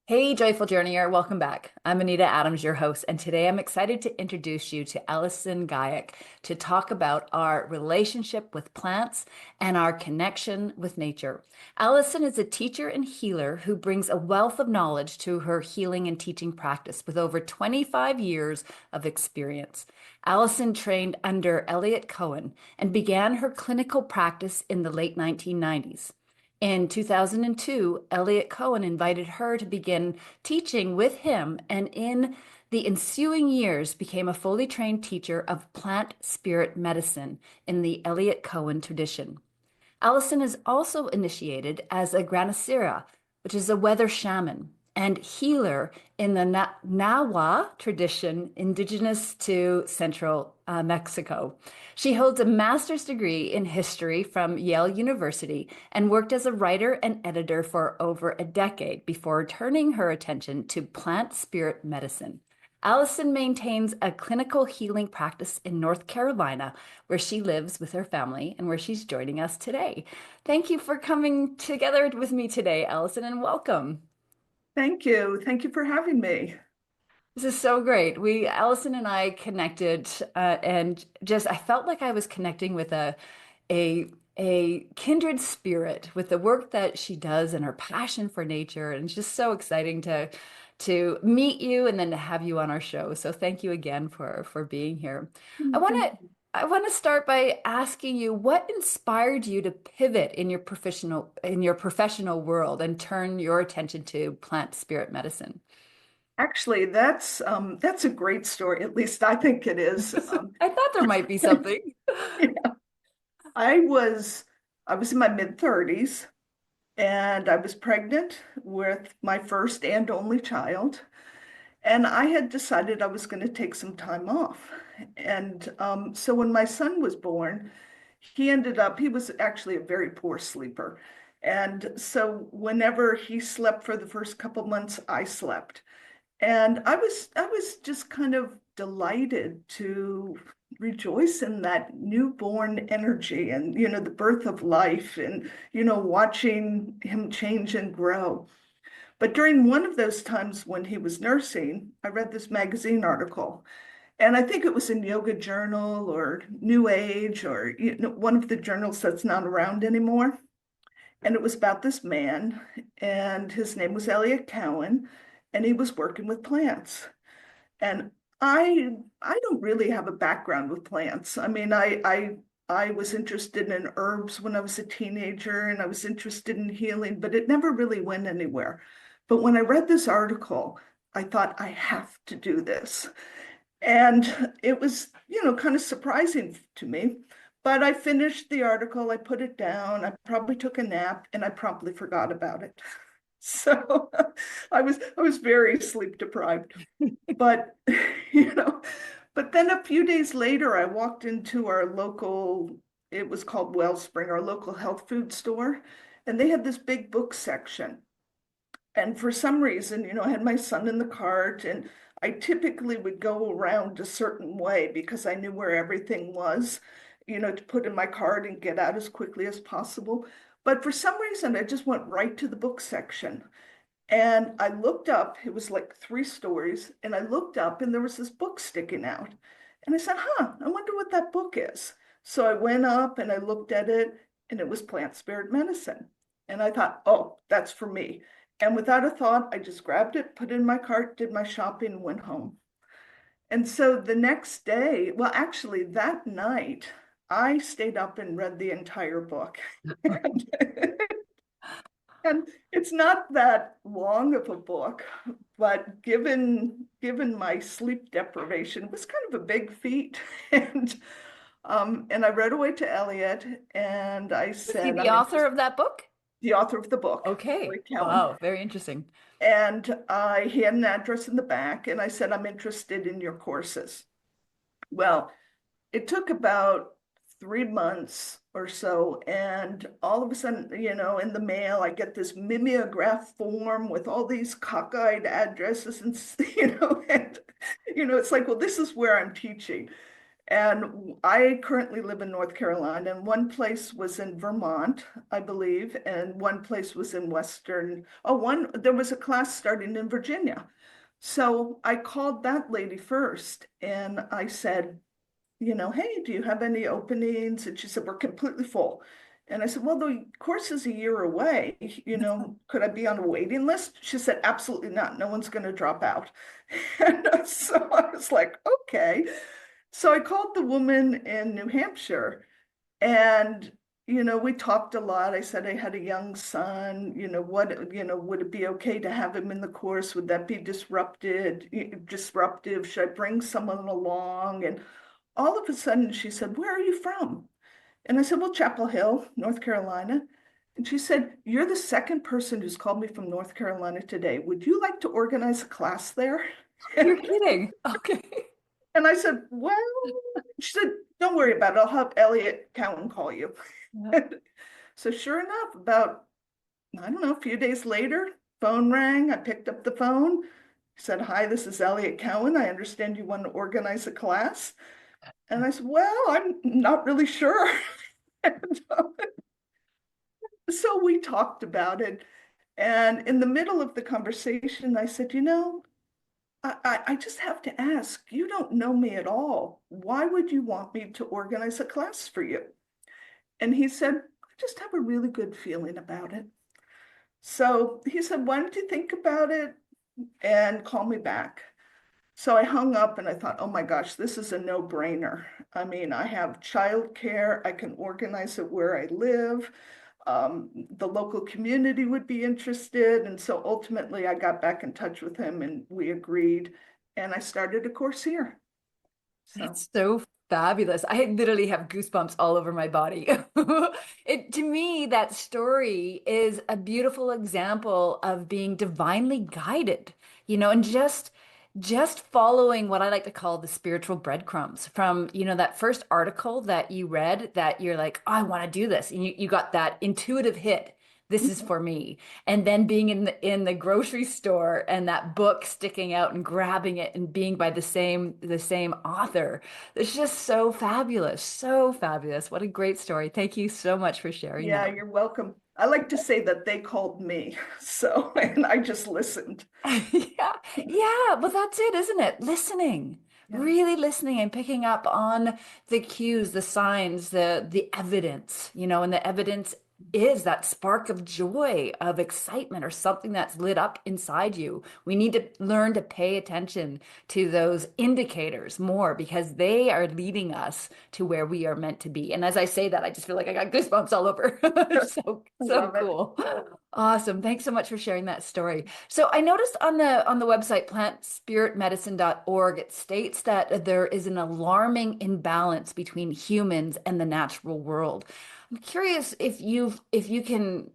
Hey, Joyful Journeyer, welcome back. I'm Anita Adams, your host, and today I'm excited to introduce you to Alison Gayek to talk about our relationship with plants and our connection with nature. Alison is a teacher and healer who brings a wealth of knowledge to her healing and teaching practice with over 25 years of experience. Alison trained under Eliot Cowan and began her clinical practice in the late 1990s. In 2002, Eliot Cowan invited her to begin teaching with him, and in the ensuing years became a fully trained teacher of plant spirit medicine in the Eliot Cowan tradition. Allison is also initiated as a granacera, which is a weather shaman and healer in the Nahua tradition indigenous to central Mexico. She holds a master's degree in history from Yale University and worked as a writer and editor for over a decade before turning her attention to plant spirit medicine. Allison maintains a clinical healing practice in North Carolina, where she lives with her family and where she's joining us today. Thank you for coming together with me today, Allison, and welcome. Thank you. Thank you for having me. This is so great. Allison and I connected, and just I felt like I was connecting with a a kindred spirit with the work that she does and her passion for nature. And it's just so exciting to meet you and then to have you on our show. So thank you again for being here. I want Thank to you. I want to start by asking you what inspired you to pivot in your professional world and turn your attention to plant spirit medicine. Actually, that's a great story. At least I think it is. I thought there might be something. Yeah. I was I was in my mid-30s and I was pregnant with my first and only child. And I had decided I was going to take some time off. And so when my son was born, he was actually a very poor sleeper. And so whenever he slept for the first couple months, I slept. And I was just kind of delighted to rejoice in that newborn energy and, the birth of life and, watching him change and grow. But during one of those times when he was nursing, I read this magazine article, and I think it was in Yoga Journal or New Age or one of the journals that's not around anymore. And it was about this man, and his name was Eliot Cowan, and he was working with plants. And I don't really have a background with plants. I mean, I was interested in herbs when I was a teenager, and I was interested in healing, but it never really went anywhere. But when I read this article, I thought I have to do this. And it was, kind of surprising to me. But I finished the article, I put it down, I probably took a nap, and I promptly forgot about it. So I was very sleep deprived. But you know, but then a few days later, I walked into our local, it was called Wellspring, our local health food store, and they had this big book section. And for some reason, I had my son in the cart, and I typically would go around a certain way because I knew where everything was, to put in my cart and get out as quickly as possible. But for some reason, I just went right to the book section. And I looked up, it was like 3 stories, and I looked up and there was this book sticking out. And I said, I wonder what that book is. So I went up and I looked at it, and it was Plant Spirit Medicine. And I thought, oh, that's for me. And without a thought, I just grabbed it, put it in my cart, did my shopping, and went home. And so the next day, well, actually, that night, I stayed up and read the entire book. And it's not that long of a book, but given my sleep deprivation, it was kind of a big feat. And I wrote away to Elliot and I Was he said, the I'm author interested, of that book? the author of the book, Okay. Elliot Cowan. Wow, very interesting. And he had an address in the back, and I said, I'm interested in your courses. Well, it took about 3 months or so, and all of a sudden, in the mail, I get this mimeograph form with all these cockeyed addresses, and and it's like, well, this is where I'm teaching. And I currently live in North Carolina, and one place was in Vermont, I believe, and one place was in there was a class starting in Virginia. So I called that lady first and I said, hey, do you have any openings? And she said, we're completely full. And I said, well, the course is a year away. Could I be on a waiting list? She said, absolutely not. No one's going to drop out. And so I was like, okay. So I called the woman in New Hampshire and we talked a lot. I said I had a young son, would it be okay to have him in the course? Would that be disruptive? Should I bring someone along? And all of a sudden she said, where are you from? And I said, well, Chapel Hill, North Carolina. And she said, you're the second person who's called me from North Carolina today. Would you like to organize a class there? You're kidding. Okay. And I said, well, she said, don't worry about it. I'll have Eliot Cowan call you. Yeah. So sure enough, about, I don't know, a few days later, phone rang. I picked up the phone. Said, hi, this is Eliot Cowan. I understand you want to organize a class. And I said, well, I'm not really sure. And, so we talked about it. And in the middle of the conversation, I said, I just have to ask, you don't know me at all. Why would you want me to organize a class for you? And he said, I just have a really good feeling about it. So he said, why don't you think about it and call me back? So I hung up and I thought, oh my gosh, this is a no-brainer. I mean, I have childcare, I can organize it where I live. The local community would be interested. And so ultimately I got back in touch with him and we agreed and I started a course here. So That's so fabulous. I literally have goosebumps all over my body. To me, that story is a beautiful example of being divinely guided, and just following what I like to call the spiritual breadcrumbs from, that first article that you read that you're like, oh, I want to do this. And you got that intuitive hit. This is for me. And then being in the grocery store and that book sticking out and grabbing it and being by the same author. It's just so fabulous. So fabulous. What a great story. Thank you so much for sharing yeah, that. you're welcome. I like to say that they called me. So, and I just listened. Yeah. Yeah. Well, that's it, isn't it? Listening. Yeah. Really listening and picking up on the cues, the signs, the evidence, and the evidence is that spark of joy, of excitement, or something that's lit up inside you. We need to learn to pay attention to those indicators more because they are leading us to where we are meant to be. And as I say that, I just feel like I got goosebumps all over. I So love it. cool. Awesome. Thanks so much for sharing that story. So I noticed on the website plantspiritmedicine.org, it states that there is an alarming imbalance between humans and the natural world. I'm curious if you can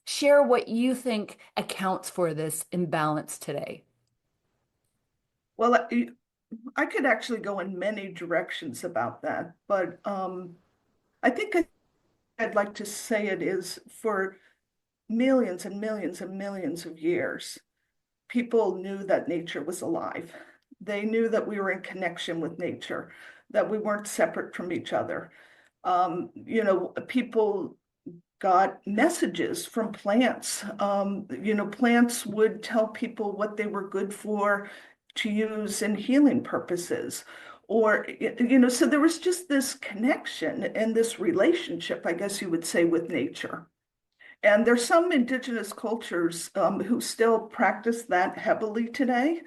share what you think accounts for this imbalance today. Well, I could actually go in many directions about that, but I think I'd like to say it is for millions and millions and millions of years, people knew that nature was alive. They knew that we were in connection with nature, that we weren't separate from each other. People got messages from plants. Plants would tell people what they were good for to use in healing purposes. So there was just this connection and this relationship, I guess you would say, with nature. And there's some indigenous cultures who still practice that heavily today,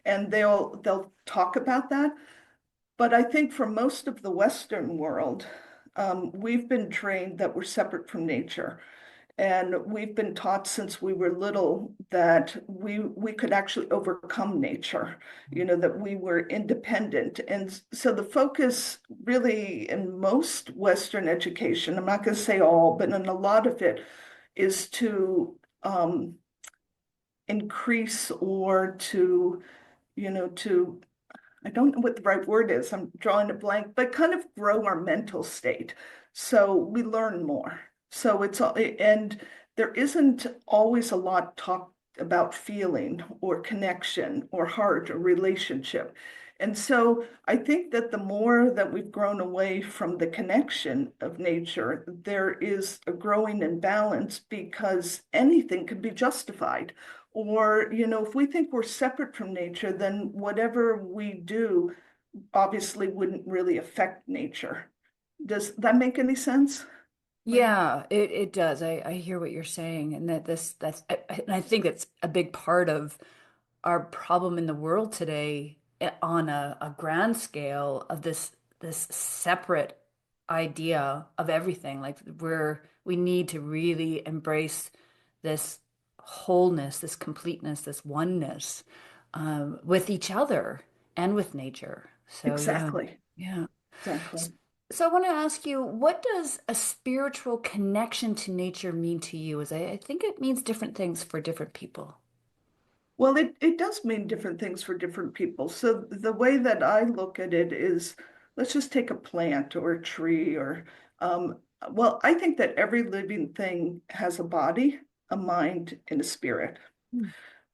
and they'll talk about that. But I think for most of the Western world, we've been trained that we're separate from nature. And we've been taught since we were little that we could actually overcome nature, that we were independent. And so the focus really in most Western education, I'm not going to say all, but in a lot of it, is to increase or to I don't know what the right word is. I'm drawing a blank, but kind of grow our mental state. So we learn more. So and there isn't always a lot talked about feeling or connection or heart or relationship. And so I think that the more that we've grown away from the connection of nature, there is a growing imbalance because anything can be justified. Or, if we think we're separate from nature, then whatever we do obviously wouldn't really affect nature. Does that make any sense? Yeah, it does. I hear what you're saying, and and I think it's a big part of our problem in the world today on a grand scale of this separate idea of everything. Like we need to really embrace this wholeness, this completeness, this oneness with each other and with nature. So yeah, Exactly. yeah. Exactly. So I want to ask you, what does a spiritual connection to nature mean to you? As I think it means different things for different people. Well, it does mean different things for different people. So the way that I look at it is, let's just take a plant or a tree um, well, I think that every living thing has a body, a mind, and a spirit. Hmm.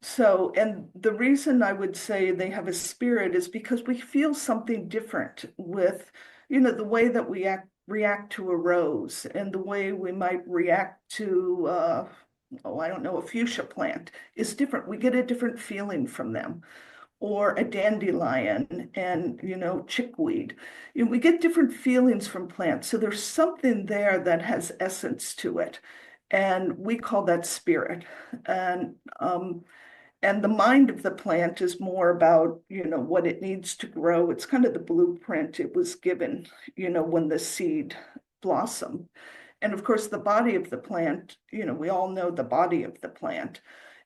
So, and the reason I would say they have a spirit is because we feel something different with, the way that we react to a rose and the way we might react to, oh, I don't know, a fuchsia plant is different. We get a different feeling from them, or a dandelion and, chickweed. We get different feelings from plants. So there's something there that has essence to it. And we call that spirit. And and the mind of the plant is more about, what it needs to grow. It's kind of the blueprint it was given, when the seed blossomed. And of course, the body of the plant, we all know the body of the plant.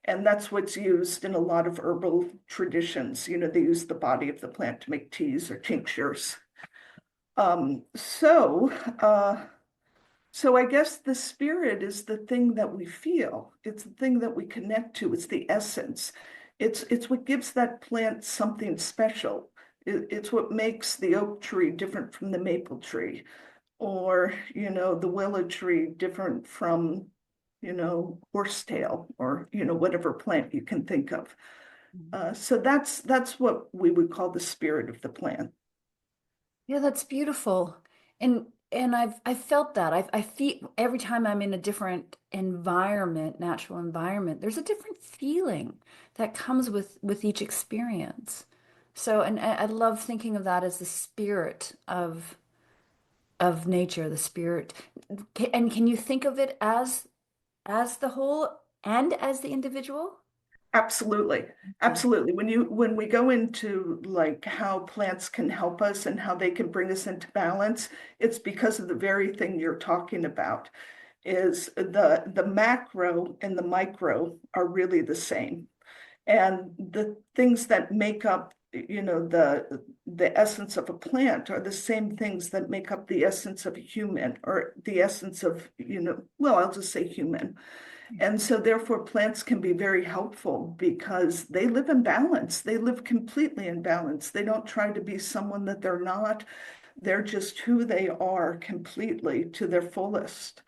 And that's what's used in a lot of herbal traditions. They use the body of the plant to make teas or tinctures. Um, so, uh, so I guess the spirit is the thing that we feel. It's the thing that we connect to. It's the essence. It's what gives that plant something special. It's what makes the oak tree different from the maple tree, or the willow tree different from horsetail, or whatever plant you can think of. So that's what we would call the spirit of the plant. Yeah, that's beautiful. And I've felt that. I feel every time I'm in a different environment, natural environment, there's a different feeling that comes with each experience. So, and I love thinking of that as the spirit of nature, the spirit. And can you think of it as the whole and as the individual? Absolutely. Okay. Absolutely. When we go into like how plants can help us and how they can bring us into balance, it's because of the very thing you're talking about, is the macro and the micro are really the same. And the things that make up, the essence of a plant are the same things that make up the essence of a human, or the essence of, well, I'll just say human. And so therefore plants can be very helpful because they live in balance. They live completely in balance. They don't try to be someone that they're not. They're just who they are completely to their fullest.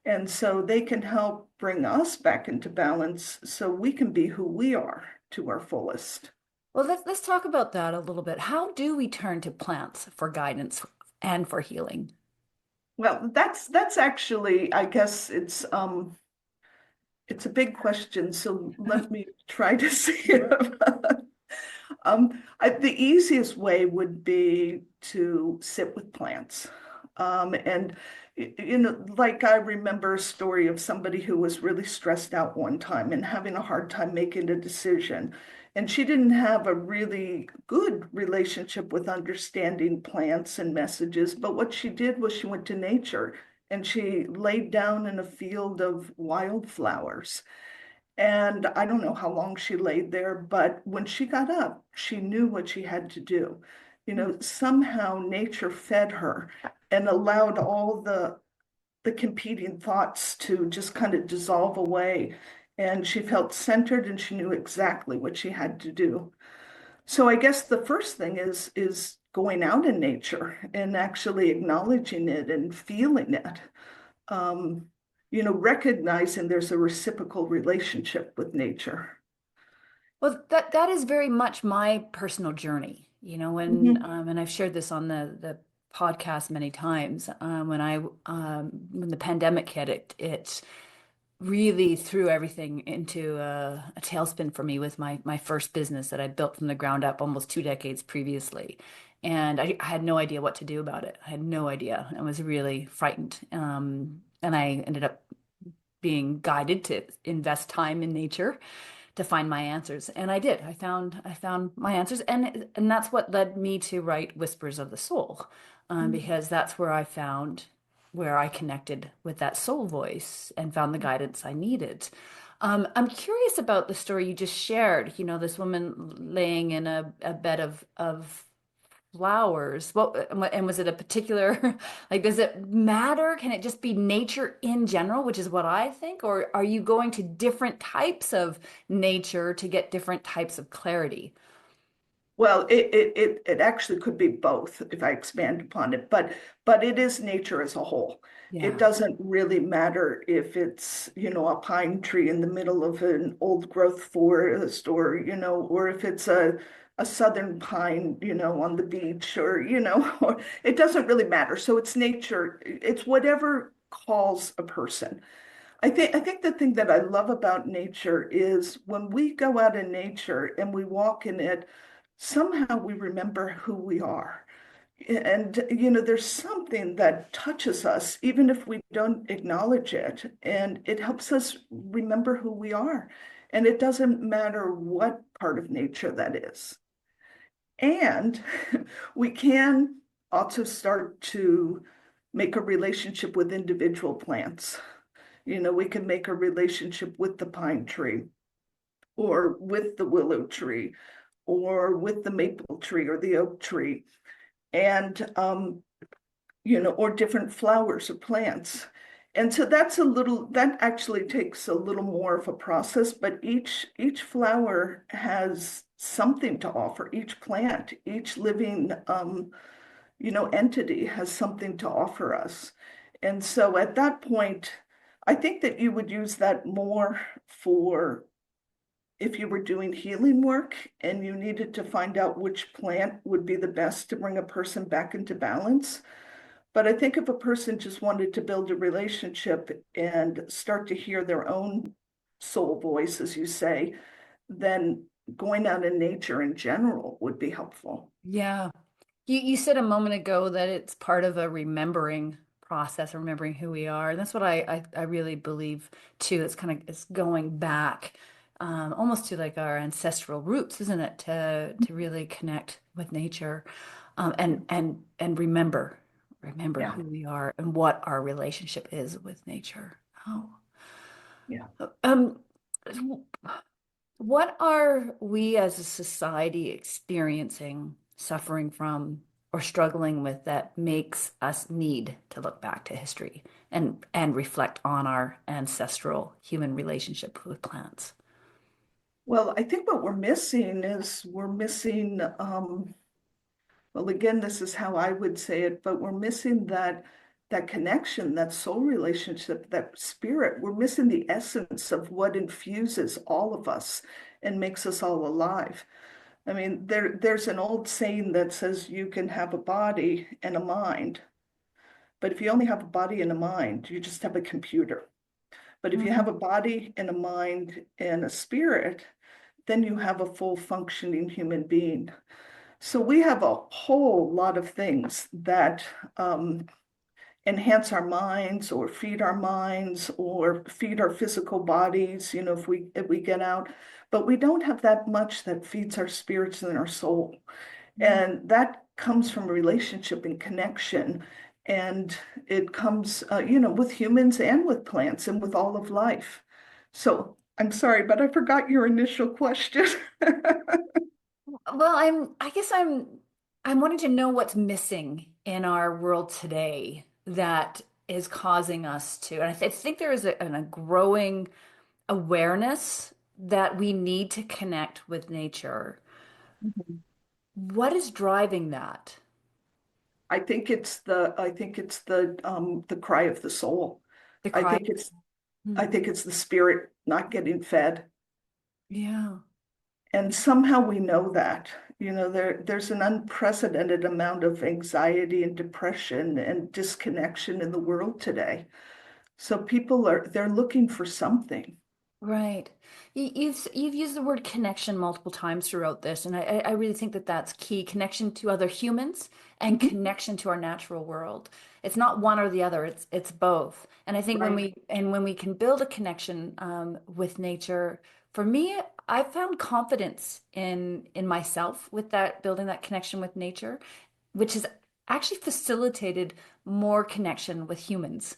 And so they can help bring us back into balance so we can be who we are to our fullest. Well, let's talk about that a little bit. How do we turn to plants for guidance and for healing? Well, that's actually, I guess it's a big question, so let me try to see it. The easiest way would be to sit with plants. And, like I remember a story of somebody who was really stressed out one time and having a hard time making a decision. And she didn't have a really good relationship with understanding plants and messages. But what she did was she went to nature and she laid down in a field of wildflowers. And I don't know how long she laid there, but when she got up, she knew what she had to do. Somehow nature fed her and allowed all the competing thoughts to just kind of dissolve away. And she felt centered and she knew exactly what she had to do. So I guess the first thing is going out in nature and actually acknowledging it and feeling it. Um, Recognizing there's a reciprocal relationship with nature. Well, that is very much my personal journey, Mhm. and I've shared this on the podcast many times. When the pandemic hit, it really threw everything into a tailspin for me with my first business that I built from the ground up almost 2 decades previously. And I had no idea what to do about it. I had no idea. I was really frightened. And I ended up being guided to invest time in nature to find my answers. And I did. I found my answers. And that's what led me to write Whispers of the Soul, because that's where I connected with that soul voice and found the guidance I needed. I'm curious about the story you just shared, this woman laying in a bed of flowers. And was it a particular, like, does it matter? Can it just be nature in general, which is what I think? Or are you going to different types of nature to get different types of clarity? Well, it actually could be both if I expand upon it, but it is nature as a whole. It Yeah. doesn't really matter if it's, a pine tree in the middle of an old growth forest or, or if it's a southern pine, on the beach or, or it doesn't really matter. So it's nature. It's whatever calls a person. I think the thing that I love about nature is when we go out in nature and we walk in it, somehow we remember who we are. And there's something that touches us, even if we don't acknowledge it, and it helps us remember who we are. And it doesn't matter what part of nature that is. And we can also start to make a relationship with individual plants. We can make a relationship with the pine tree or with the willow tree or with the maple tree or the oak tree and or different flowers or plants. And so that actually takes a little more of a process, but each flower has something to offer. Each plant, each living entity has something to offer us. And so at that point, I think that you would use that more for if you were doing healing work and you needed to find out which plant would be the best to bring a person back into balance. But I think if a person just wanted to build a relationship and start to hear their own soul voice, as you say, then going out in nature in general would be helpful. Yeah. You said a moment ago that it's part of a remembering process, remembering who we are. And that's what I really believe too. It's going back almost to like our ancestral roots, isn't it? To really connect with nature, and remember Yeah, who we are and what our relationship is with nature. Oh. yeah. Um, what are we as a society experiencing, suffering from, or struggling with that makes us need to look back to history and reflect on our ancestral human relationship with plants? Well, I think what we're missing is we're missing, well, again, this is how I would say it, but we're missing that connection, that soul relationship, that spirit. We're missing the essence of what infuses all of us and makes us all alive. I mean, there's an old saying that says you can have a body and a mind, but if you only have a body and a mind, you just have a computer. But if you have a body and a mind and a spirit, then you have a full functioning human being. So we have a whole lot of things that enhance our minds or feed our minds or feed our physical bodies, if we get out. But we don't have that much that feeds our spirits and our soul. Mm. And that comes from relationship and connection. And it comes, with humans and with plants and with all of life. So I'm sorry, but I forgot your initial question. Well, I guess I'm wanting to know what's missing in our world today that is causing us to, and I think there is a growing awareness that we need to connect with nature. What is driving that? I think it's the cry of the soul. The I cry. think it's I Hmm. think it's the spirit not getting fed. Yeah. And somehow we know that, there's an unprecedented amount of anxiety and depression and disconnection in the world today. So they're looking for something. Right. You've used the word connection multiple times throughout this, and I really think that that's key. Connection to other humans and Mhm. connection to our natural world. It's not one or the other. It's both. And I think Right. when we can build a connection with nature, for me, I found confidence in myself with that building that connection with nature, which has actually facilitated more connection with humans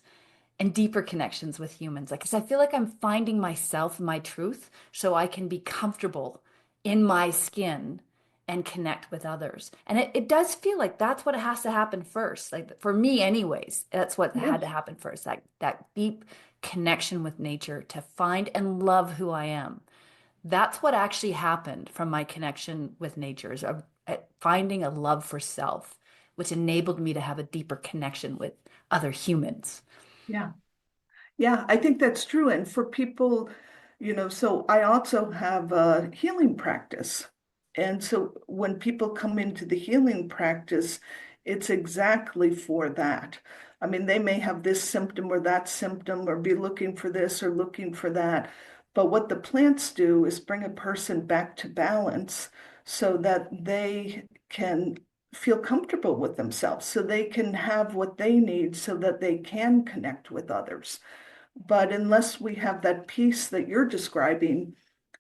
and deeper connections with humans. Like, 'cause I feel like I'm finding myself, my truth, so I can be comfortable in my skin and connect with others. And it does feel like that's what has to happen first. Like for me, anyways, that's what had to Yes. happen first. That deep connection with nature to find and love who I am. That's what actually happened from my connection with nature is finding a love for self, which enabled me to have a deeper connection with other humans. Yeah. Yeah, I think that's true. And for people, so I also have a healing practice. And so when people come into the healing practice, it's exactly for that. I mean, they may have this symptom or that symptom, or be looking for this or looking for that. But what the plants do is bring a person back to balance so that they can feel comfortable with themselves, so they can have what they need so that they can connect with others. But unless we have that peace that you're describing,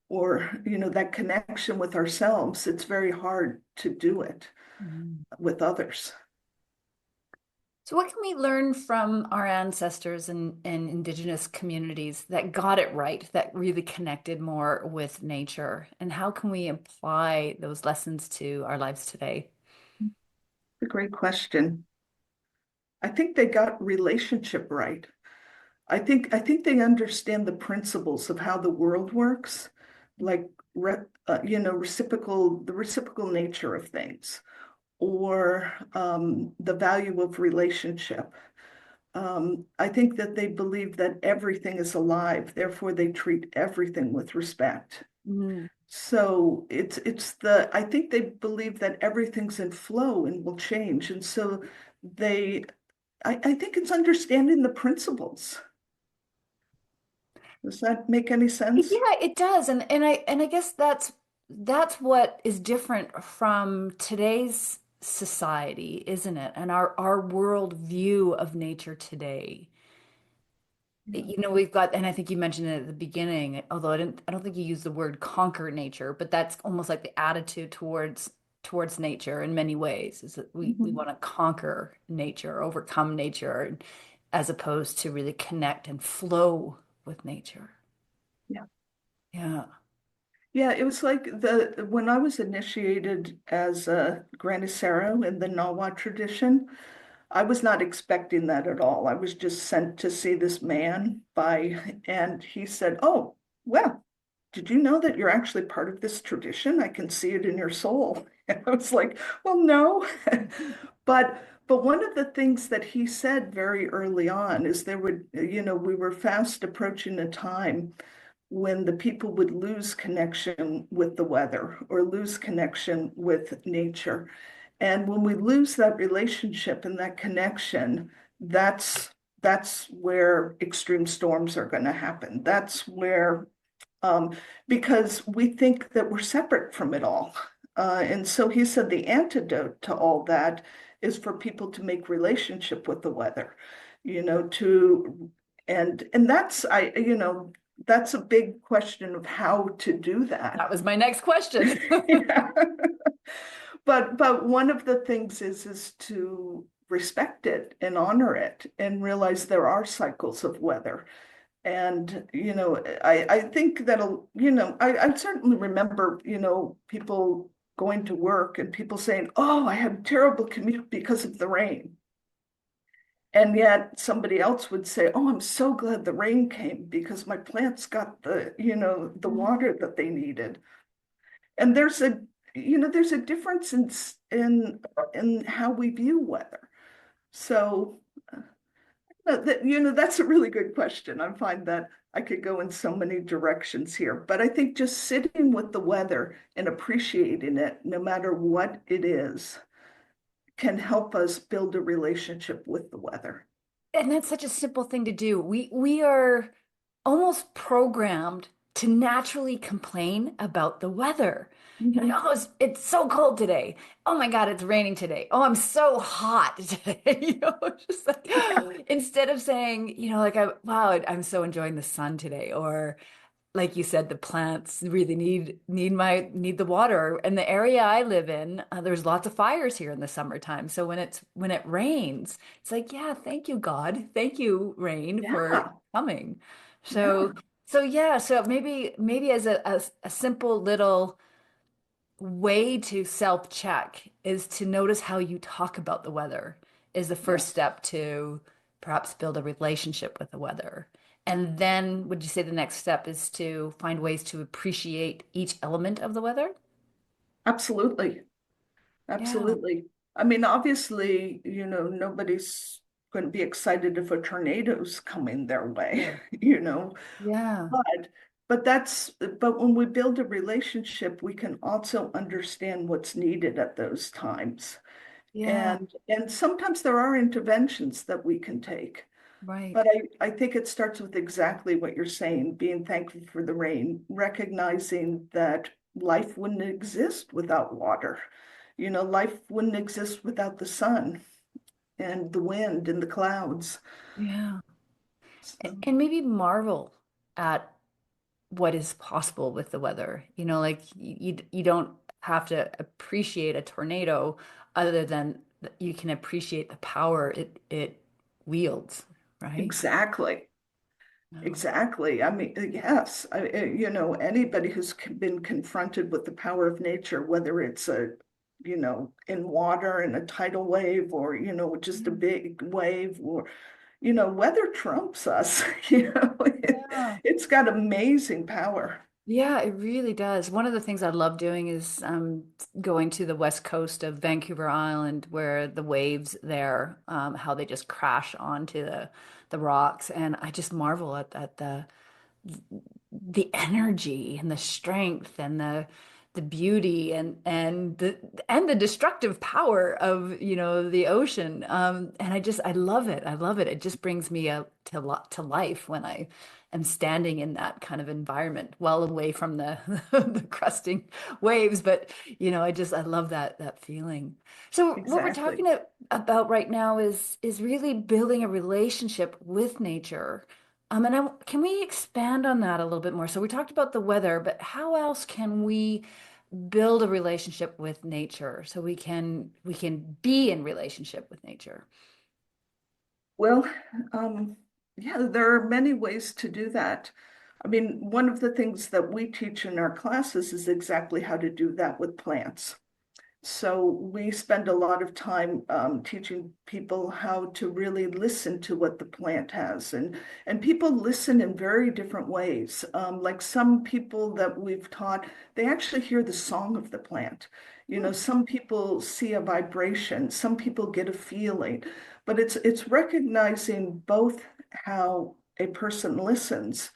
or, that connection with ourselves, it's very hard to do it Mhm. with others. So, what can we learn from our ancestors and indigenous communities that got it right, that really connected more with nature? And how can we apply those lessons to our lives today? A great question. I think they got relationship right. I think they understand the principles of how the world works, like the reciprocal nature of things, or the value of relationship. I think that they believe that everything is alive, therefore they treat everything with respect. Mm. So I think they believe that everything's in flow and will change. And so they I think it's understanding the principles. Does that make any sense? Yeah, it does. And I guess that's what is different from today's society, isn't it? And our world view of nature today. Yeah. You know, we've got, and I think you mentioned it at the beginning, although I don't think you used the word conquer nature, but that's almost like the attitude towards nature in many ways, is that we Mhm. want to conquer nature, overcome nature, as opposed to really connect and flow with nature. Yeah. Yeah. Yeah, it was like when I was initiated as a Granny Sarah in the Nawa tradition, I was not expecting that at all. I was just sent to see this man and he said, "Oh, well, did you know that you're actually part of this tradition? I can see it in your soul." And I was like, "Well, no." But one of the things that he said very early on is we were fast approaching a time when the people would lose connection with the weather or lose connection with nature. And when we lose that relationship and that connection, that's where extreme storms are going to happen. That's where because we think that we're separate from it all. And so he said the antidote to all that is for people to make relationship with the weather, to and that's a big question of how to do that. That was my next question. Yeah. But one of the things is to respect it and honor it and realize there are cycles of weather. And, I think that'll, I certainly remember, people going to work and people saying, "Oh, I had a terrible commute because of the rain." And yet somebody else would say, "Oh, I'm so glad the rain came because my plants got the water that they needed." And there's a difference in how we view weather. So that's a really good question. I find that I could go in so many directions here, but I think just sitting with the weather and appreciating it, no matter what it is, can help us build a relationship with the weather. And that's such a simple thing to do. We are almost programmed to naturally complain about the weather. You're like, Mhm. oh, it's so cold today. Oh my God, it's raining today. Oh, I'm so hot today. It's just like instead of saying, like wow, I'm so enjoying the sun today, or like you said, the plants really need the water. And the area I live in, there's lots of fires here in the summertime. So when it rains, it's like, yeah, thank you, God. Thank you, rain, for Yeah, coming. yeah, So yeah, so maybe as a simple little way to self-check is to notice how you talk about the weather is the first yes, step to perhaps build a relationship with the weather. And then would you say the next step is to find ways to appreciate each element of the weather? absolutely. Yeah, Absolutely. I mean, obviously, nobody's going to be excited if a tornado's coming their way, sure. you know, Yeah, but but when we build a relationship, we can also understand what's needed at those times. yeah, And sometimes there are interventions that we can take. right. But I think it starts with exactly what you're saying, being thankful for the rain, recognizing that life wouldn't exist without water. Life wouldn't exist without the sun and the wind and the clouds. Yeah. So And maybe marvel at what is possible with the weather. Like you don't have to appreciate a tornado other than you can appreciate the power it wields, right? exactly, No. exactly. I mean, yes, anybody who's been confronted with the power of nature, whether it's in water in a tidal wave or, just a big wave or weather trumps us. Yeah. It's got amazing power. Yeah, it really does. One of the things I love doing is going to the west coast of Vancouver Island, where the waves there, how they just crash onto the rocks, and I just marvel at the energy and the strength and the beauty and the destructive power of the ocean. And I love it. I love it. It just brings me to life when I am standing in that kind of environment, well away from the the crusting waves. But I love that feeling. So what we're Exactly. talking about right now is really building a relationship with nature. Can we expand on that a little bit more? So we talked about the weather, but how else can we build a relationship with nature so we can be in relationship with nature? Well, um, yeah, there are many ways to do that. I mean, one of the things that we teach in our classes is exactly how to do that with plants. So we spend a lot of time teaching people how to really listen to what the plant has, and people listen in very different ways. Like some people that we've taught, they actually hear the song of the plant. Hmm. Some people see a vibration, some people get a feeling, but it's recognizing both how a person listens,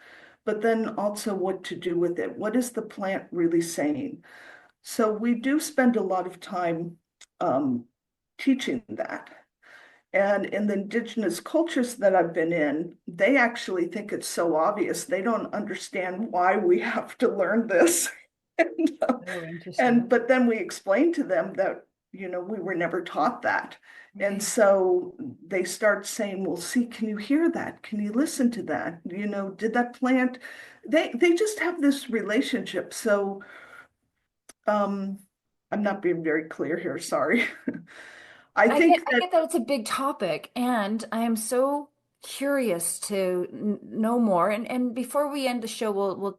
but then also what to do with it. What is the plant really saying? So we do spend a lot of time um, teaching that. And in the indigenous cultures that I've been in, they actually think it's so obvious. They don't understand why we have to learn this. And, Oh, interesting. but then we explain to them that, we were never taught that. And Right. so they start saying, well, see, can you hear that? Can you listen to that? Did that plant? They just have this relationship. So um, I'm not being very clear here, sorry. I think I that, get that it's a big topic, and I am so curious to know more. And before we end the show,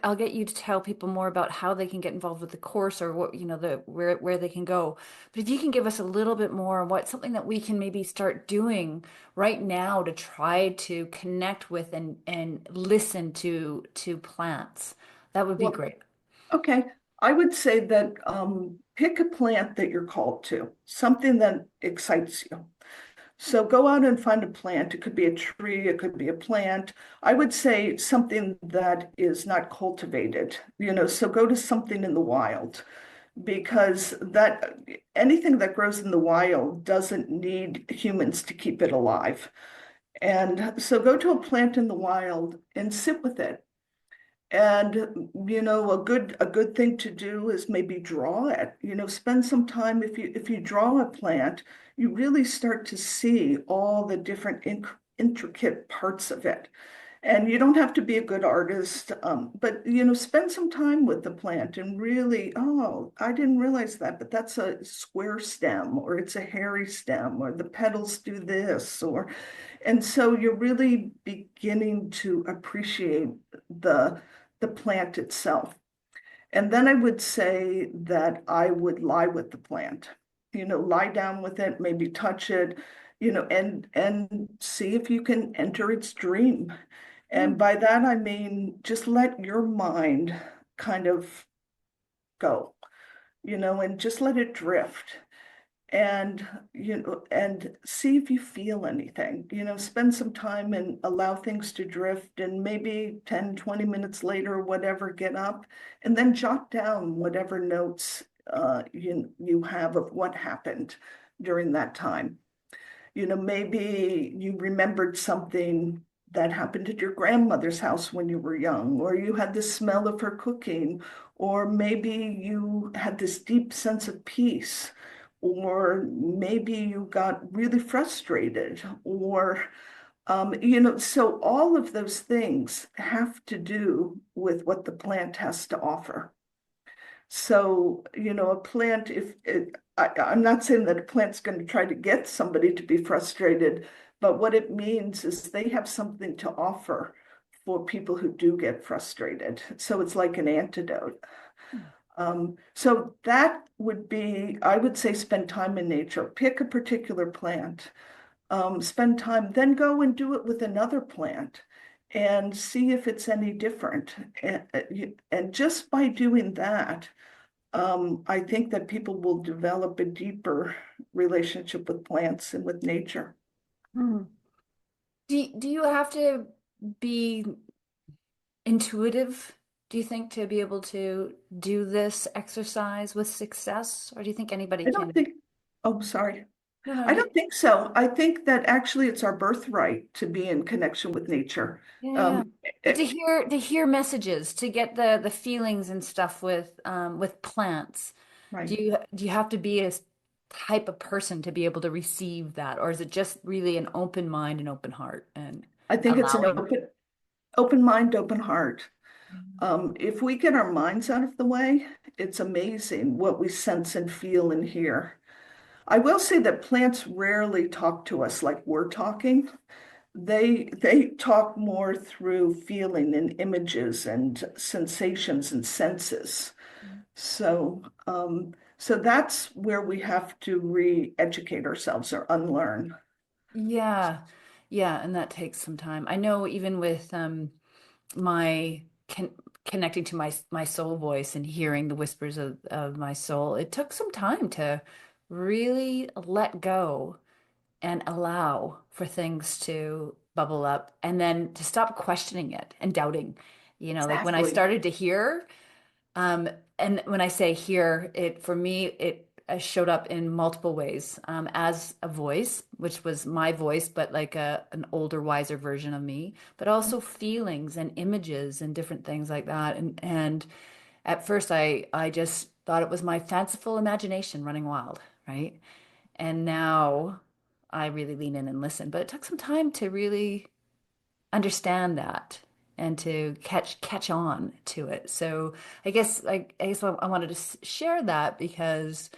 I'll get you to tell people more about how they can get involved with the course or what, the where they can go. But if you can give us a little bit more on what something that we can maybe start doing right now to try to connect with and listen to plants, that would be well, great. okay, I would say that pick a plant that you're called to, something that excites you. So go out and find a plant. It could be a tree, it could be a plant. I would say something that is not cultivated, so go to something in the wild because that anything that grows in the wild doesn't need humans to keep it alive. And so go to a plant in the wild and sit with it. And a good thing to do is maybe draw it. Spend some time if you draw a plant, you really start to see all the different intricate parts of it. And you don't have to be a good artist, but spend some time with the plant and really, oh, I didn't realize that, but that's a square stem, or it's a hairy stem, or the petals do this, and so you're really beginning to appreciate the the plant itself. And then I would say that I would lie with the plant, lie down with it, maybe touch it, and see if you can enter its dream. And by that, I mean, just let your mind kind of go, and just let it drift and see if you feel anything. Spend some time and allow things to drift, and maybe 10, 20 minutes later, whatever, get up and then jot down whatever notes you have of what happened during that time. Maybe you remembered something that happened at your grandmother's house when you were young, or you had the smell of her cooking, or maybe you had this deep sense of peace, or maybe you got really frustrated, or, so all of those things have to do with what the plant has to offer. So, a plant, if it, I'm not saying that a plant's going to try to get somebody to be frustrated, but what it means is they have something to offer for people who do get frustrated. So it's like an antidote. So that would be, I would say, spend time in nature, pick a particular plant, spend time, then go and do it with another plant and see if it's any different. And just by doing that, I think that people will develop a deeper relationship with plants and with nature. Mhm. Do you have to be intuitive, do you think, to be able to do this exercise with success? Or do you think anybody I don't can? think, oh, sorry. No, no, I don't think so. I think that actually it's our birthright to be in connection with nature. yeah, yeah. Um, But eh, to hear messages, to get the feelings and stuff with plants, right. do you have to be a type of person to be able to receive that? Or is it just really an open mind and open heart and I think it's an allowing? open mind, open heart. If we get our minds out of the way, it's amazing what we sense and feel and hear. I will say that plants rarely talk to us like we're talking. They talk more through feeling and images and sensations and senses. So so that's where we have to re-educate ourselves or unlearn. Yeah. Yeah, and that takes some time. I know even with my connecting to my soul voice and hearing the whispers of my soul, it took some time to really let go and allow for things to bubble up and then to stop questioning it and doubting. Like when I Exactly. started to hear, um, and when I say hear, it for me, it showed up in multiple ways, as a voice, which was my voice, but like an older, wiser version of me, but also feelings and images and different things like that. And at first, I just thought it was my fanciful imagination running wild, right? And now I really lean in and listen. But it took some time to really understand that and to catch on to it. So I guess I wanted to share that because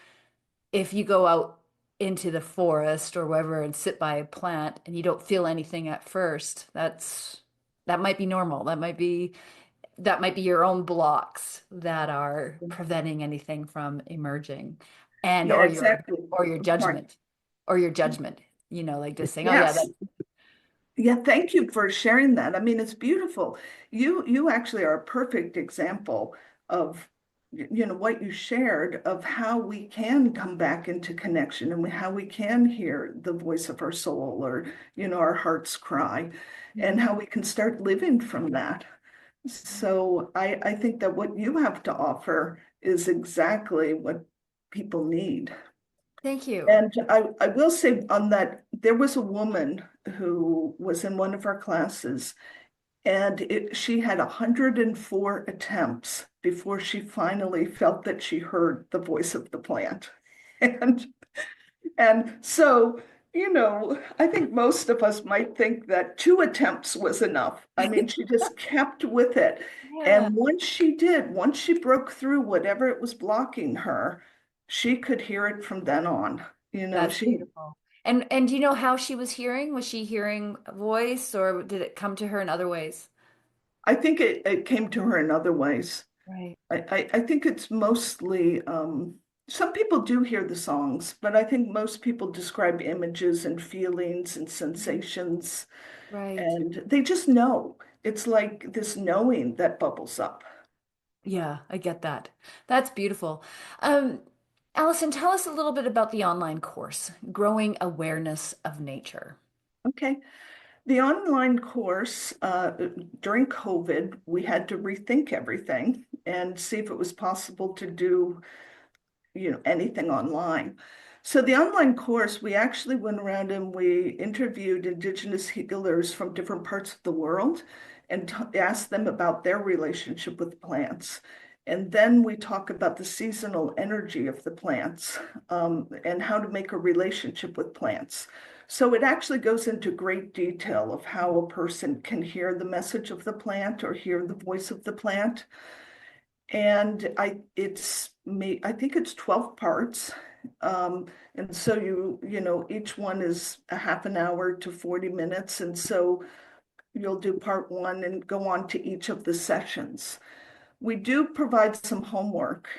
if you go out into the forest or wherever and sit by a plant and you don't feel anything at first, that might be normal. That might be your own blocks that are preventing anything from emerging and Yeah, or your exactly. or your Right. judgment or your judgment, like just saying, oh yeah, Yes. that's Yeah, thank you for sharing that. I mean, it's beautiful. You actually are a perfect example of what you shared of how we can come back into connection and how we can hear the voice of our soul or, our heart's cry and how we can start living from that. So I think that what you have to offer is exactly what people need. Thank you. And I will say on that, there was a woman who was in one of our classes, and she had 104 attempts before she finally felt that she heard the voice of the plant. And so, I think most of us might think that 2 attempts was enough. I mean, she just kept with it. Yeah, And once she broke through whatever it was blocking her, she could hear it from then on. that's She beautiful. And do you know how she was hearing? Was she hearing a voice or did it come to her in other ways? I think it came to her in other ways. Right. I think it's mostly some people do hear the songs, but I think most people describe images and feelings and sensations, Right. and they just know. It's like this knowing that bubbles up. Yeah, I get that. That's beautiful. Um, Allison, tell us a little bit about the online course, Growing Awareness of Nature. Okay. The online course, during COVID, we had to rethink everything and see if it was possible to do anything online. So the online course, we actually went around and we interviewed indigenous healers from different parts of the world and asked them about their relationship with plants. And then we talk about the seasonal energy of the plants, and how to make a relationship with plants. So it actually goes into great detail of how a person can hear the message of the plant or hear the voice of the plant. And I think it's 12 parts. And so each one is a half an hour to 40 minutes. And so you'll do part one and go on to each of the sessions. We do provide some homework.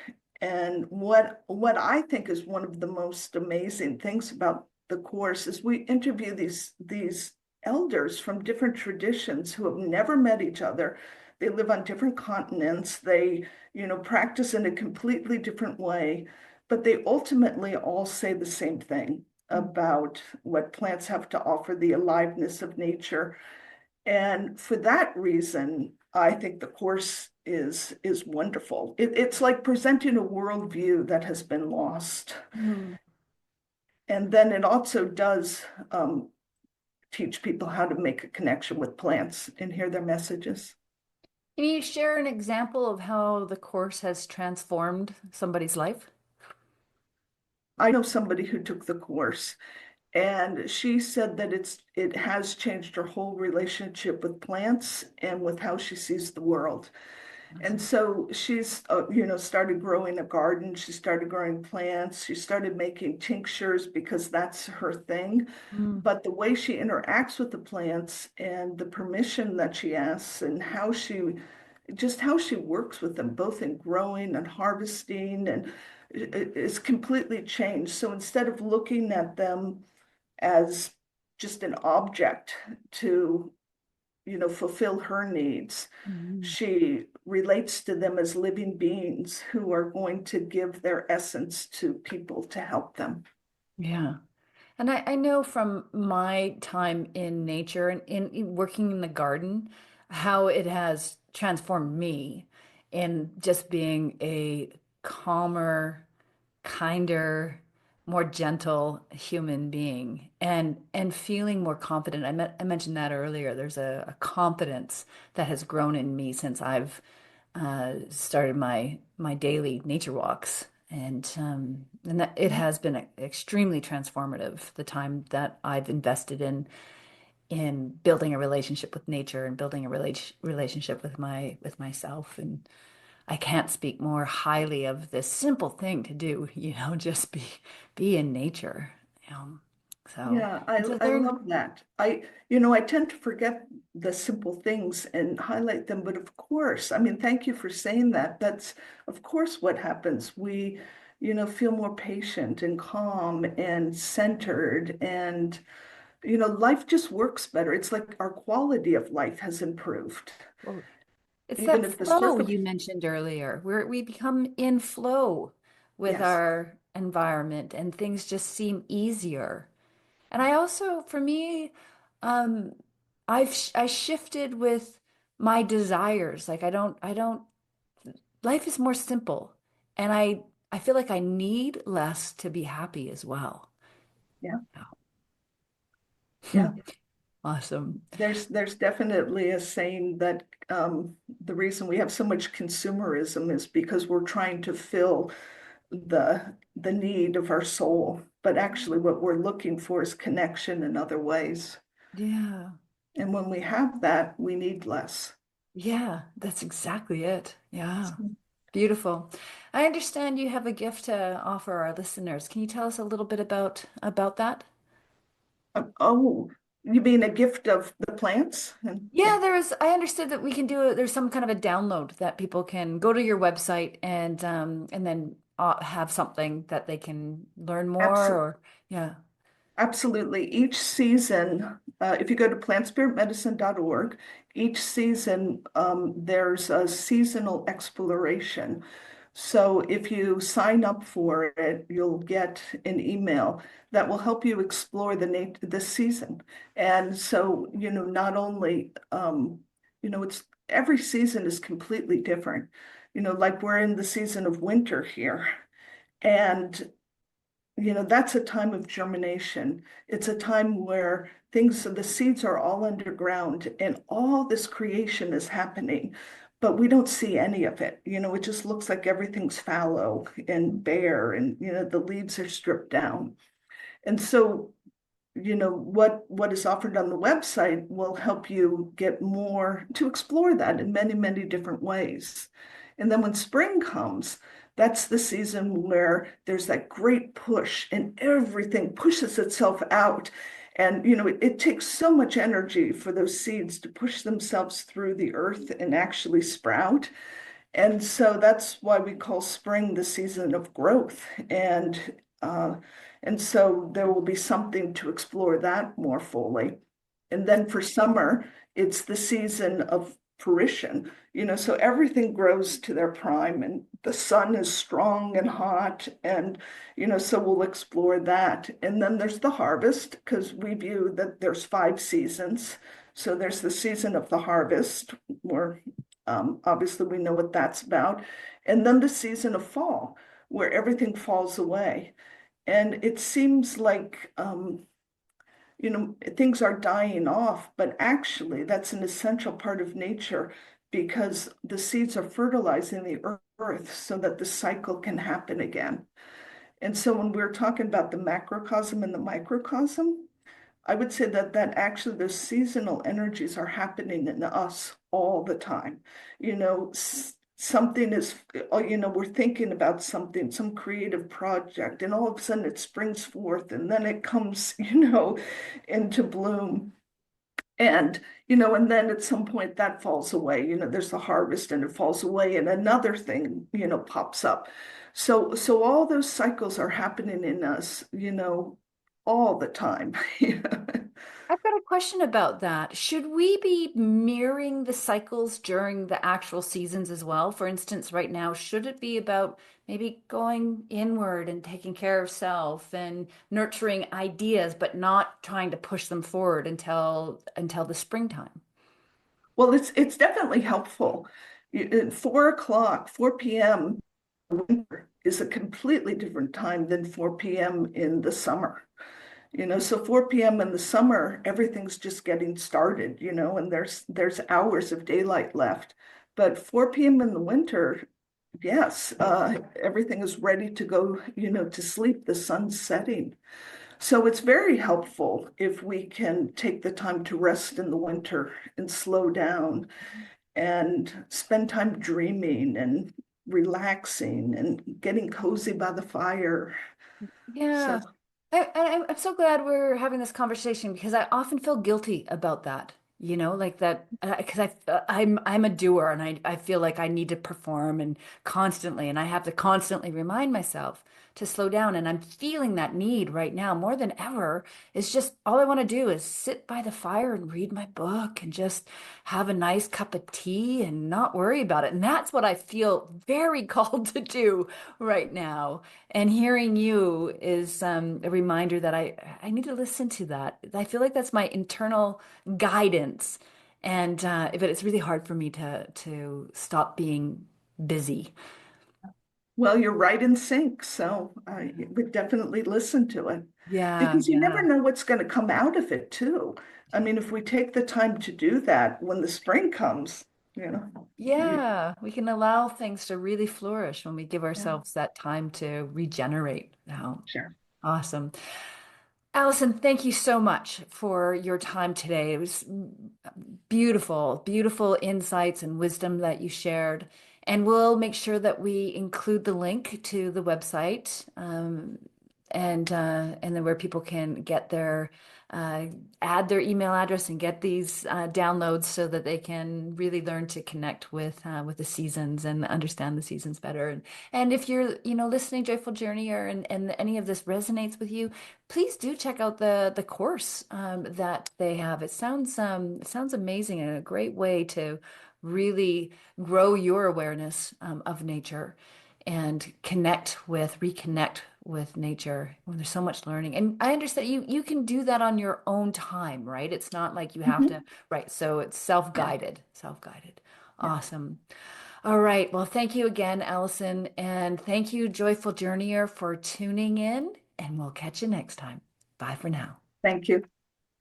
And what I think is one of the most amazing things about the course is we interview these elders from different traditions who have never met each other. They live on different continents. They, practice in a completely different way, but they ultimately all say the same thing about what plants have to offer, the aliveness of nature. And for that reason, I think the course is wonderful. It's like presenting a worldview that has been lost. Mm. And then it also does teach people how to make a connection with plants and hear their messages. Can you share an example of how the course has transformed somebody's life? I know somebody who took the course, and she said that it has changed her whole relationship with plants and with how she sees the world. And so she's, started growing a garden. She started growing plants. She started making tinctures because that's her thing. Mm. But the way she interacts with the plants and the permission that she asks and how she works with them, both in growing and harvesting, and it's completely changed. So instead of looking at them as just an object to fulfill her needs. Mhm. She relates to them as living beings who are going to give their essence to people to help them. Yeah. And I know from my time in nature and in working in the garden, how it has transformed me in just being a calmer, kinder, more gentle human being and feeling more confident. I mentioned that earlier. There's a confidence that has grown in me since I've started my daily nature walks. And that it has been extremely transformative, the time that I've invested in building a relationship with nature and building a relationship with with myself. And I can't speak more highly of this simple thing to do, just be in nature. Um, so Yeah, and so I there, love that. I tend to forget the simple things and highlight them, but of course, I mean, thank you for saying that. That's of course what happens. We, feel more patient and calm and centered, and life just works better. It's like our quality of life has improved. It's even that if the flow circum, you mentioned earlier, where we become in flow with yes, our environment and things just seem easier. And I also, for me, um, I shifted with my desires. Like life is more simple. And I feel like I need less to be happy as well. yeah, Yeah. yeah. Awesome. There's definitely a saying that the reason we have so much consumerism is because we're trying to fill the need of our soul, but actually what we're looking for is connection in other ways. Yeah. And when we have that, we need less. Yeah, that's exactly it. Yeah. So, Beautiful. I understand you have a gift to offer our listeners. Can you tell us a little bit about that? oh, you mean a gift of the plants? And Yeah, yeah, I understood that we can there's some kind of a download that people can go to your website and then have something that they can learn more absolutely. or yeah. Absolutely. Each season, if you go to plantspiritmedicine.org, each season there's a seasonal exploration. So if you sign up for it, you'll get an email that will help you explore the season. And so, not only, it's every season is completely different. Like we're in the season of winter here. And that's a time of germination. It's a time where the seeds are all underground and all this creation is happening, but we don't see any of it. It just looks like everything's fallow and bare and, the leaves are stripped down. And so what is offered on the website will help you get more to explore that in many, many different ways. And then when spring comes, that's the season where there's that great push and everything pushes itself out. And it takes so much energy for those seeds to push themselves through the earth and actually sprout. And so that's why we call spring the season of growth. Uh, and so there will be something to explore that more fully. And then for summer, it's the season of fruition, so everything grows to their prime and the sun is strong and hot. And, so we'll explore that. And then there's the harvest, because we view that there's 5 seasons. So there's the season of the harvest, where obviously we know what that's about. And then the season of fall, where everything falls away. And it seems like, things are dying off, but actually that's an essential part of nature because the seeds are fertilizing the earth so that the cycle can happen again. And so when we're talking about the macrocosm and the microcosm, I would say that actually those seasonal energies are happening in us all the time. Something is, we're thinking about something, some creative project, and all of a sudden it springs forth and then it comes, into bloom. And then at some point that falls away. There's the harvest and it falls away and another thing, pops up. So all those cycles are happening in us, all the time. I've got a question about that. Should we be mirroring the cycles during the actual seasons as well? For instance, right now, should it be about maybe going inward and taking care of self and nurturing ideas, but not trying to push them forward until the springtime? Well, it's definitely helpful. 4 o'clock, 4 p.m. winter is a completely different time than 4 p.m. in the summer. So 4 p.m. in the summer, everything's just getting started, and there's hours of daylight left. But 4 p.m. in the winter, yes, everything is ready to go, to sleep. The sun's setting. So it's very helpful if we can take the time to rest in the winter and slow down and spend time dreaming and relaxing and getting cozy by the fire. So Yeah. I'm so glad we're having this conversation because I often feel guilty about that. like that, because I'm a doer, and I feel like I need to perform and constantly, and I have to constantly remind myself to slow down. And I'm feeling that need right now more than ever. Is just all I want to do is sit by the fire and read my book and just have a nice cup of tea and not worry about it. And that's what I feel very called to do right now. And hearing you is a reminder that I need to listen to that. I feel like that's my internal guidance. And but it's really hard for me to stop being busy. Well, you're right in sync, so I would definitely listen to it Yeah, because you never yeah. know what's going to come out of it too. I mean, if we take the time to do that when the spring comes, you know, you, Yeah, we can allow things to really flourish when we give yeah, ourselves that time to regenerate. Oh, sure. awesome. Allison, thank you so much for your time today. It was beautiful, beautiful insights and wisdom that you shared. And we'll make sure that we include the link to the website, and then where people can get their uh, add their email address and get these downloads so that they can really learn to connect with the seasons and understand the seasons better. And if you're, listening Joyful Journey, and any of this resonates with you, please do check out the course that they have. It sounds amazing and a great way to really grow your awareness of nature and reconnect with nature when there's so much learning. And I understand you can do that on your own time, right? It's not like you have to, Mhm. right? So it's Yeah, self-guided, self-guided. yeah. Awesome. All right. Well, thank you again, Allison, and thank you, Joyful Journeyer, for tuning in, and we'll catch you next time. Bye for now. Thank you.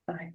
Bye.